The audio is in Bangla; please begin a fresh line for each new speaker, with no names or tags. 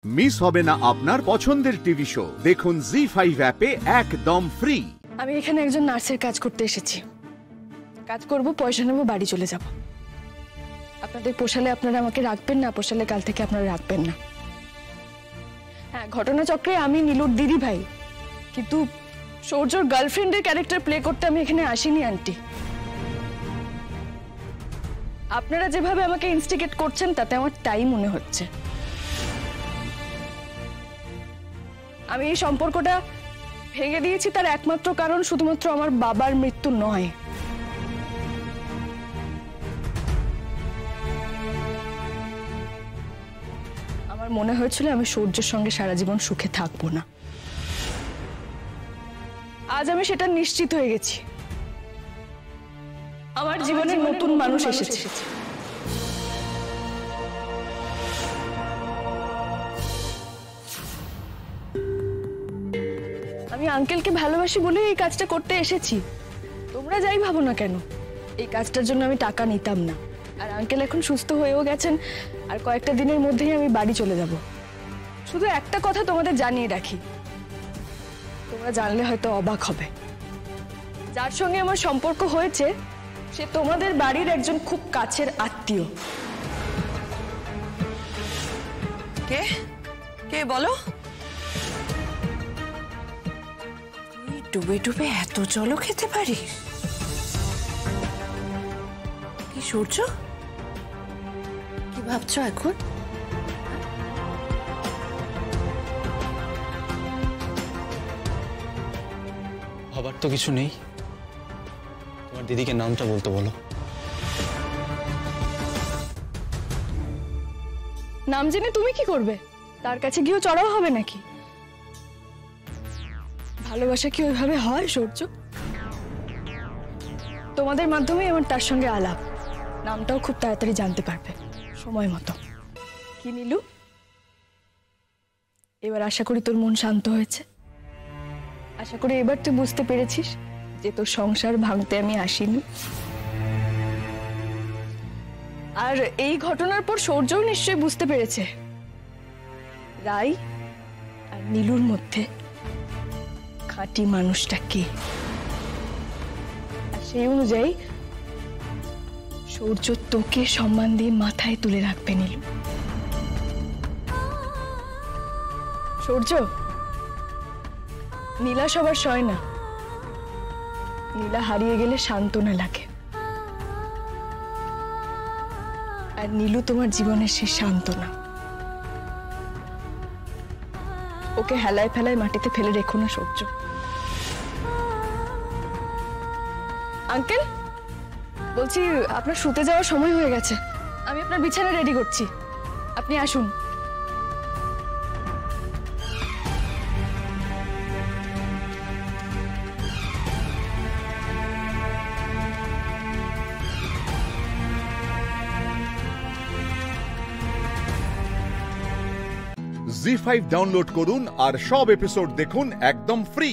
মিস হবে না আপনার পছন্দের টিভি শো। দেখুন জি5 অ্যাপে একদম ফ্রি।
আমি এখানে একজন নার্সের কাজ করতে এসেছি। কাজ করব, পয়সা নেব, বাড়ি চলে যাব। আপনাদের পোষালে আপনারা আমাকে রাখবেন, না পোষালে কাল থেকে আপনারা রাখবেন না। হ্যাঁ, ঘটনাচক্রে আমি নীলুর দিদি ভাই, কিন্তু সৌর্যর গার্লফ্রেন্ডের ক্যারেক্টার প্লে করতে আমি এখানে আসিনি আন্টি। আপনারা যেভাবে আমাকে ইনস্টিগেট করছেন তাতে আমার তাই মনে হচ্ছে। আমি এই সম্পর্কটা ভেঙে দিয়েছি তার একমাত্র কারণ শুধুমাত্র আমার বাবার মৃত্যু নয়। আমার মনে হয়েছিল আমি সূর্যের সঙ্গে সারা জীবন সুখে থাকবো না। আজ আমি সেটা নিশ্চিত হয়ে গেছি। আমার জীবনে নতুন মানুষ এসেছে। আমি আঙ্কেলকে ভালোবাসি বলে এই কাজটা করতে এসেছি। তোমরা যাই ভাবো না কেন, এই কাজটার জন্য আমি টাকা নিতাম না। আর আঙ্কেল এখন সুস্থ হয়েও গেছেন, আর কয়েকটা দিনের মধ্যেই আমি বাড়ি চলে যাব। শুধু একটা কথা তোমাদের জানিয়ে রাখি, তোমরা জানলে হয়তো অবাক হবে। যার সঙ্গে আমার সম্পর্ক হয়েছে সে তোমাদের বাড়ির একজন খুব কাছের আত্মীয়।
কে কে বলো? তুই ডুবে ডুবে এত জলও খেতে পারিস? কি সূর্য, কি ভাবছো এখন?
ভাবার তো কিছু নেই। তোমার দিদিকে নামটা বলতে বলো।
নাম জেনে তুমি কি করবে? তার কাছে গিয়েও চড়াও হবে নাকি? ভালোবাসা কি ওইভাবে হয় সূর্য? তোমাদের মাধ্যমেই আমার তার সঙ্গে আলাপ। নামটাও খুব তাড়াতাড়ি জানতে পারবে, সময় মতো। কি নীলু, এবার আশা করি তোর মন শান্ত হয়েছে। আশা করি এবার তুই বুঝতে পেরেছিস যে তোর সংসার ভাঙতে আমি আসিনি। আর এই ঘটনার পর সূর্যও নিশ্চয়ই বুঝতে পেরেছে রাই আর নীলুর মধ্যে খাঁটি মানুষটা কে। আর সেই অনুযায়ী সূর্য তোকে সম্মান দিয়ে মাথায় তুলে রাখবে নীলু। সূর্য, নীলা সবার সয় না। নীলা হারিয়ে গেলে সান্ত্বনা লাগে, আর নীলু তোমার জীবনের সেই সান্ত্বনা। ওকে হেলায় ফেলায় মাটিতে ফেলে রেখো না সূর্য। আঙ্কেল, বলছি আপনার শুতে যাওয়ার সময় হয়ে গেছে। আমি আপনার বিছানা রেডি করছি, আপনি আসুন।
জি5 ডাউনলোড করুন আর সব এপিসোড দেখুন একদম ফ্রি।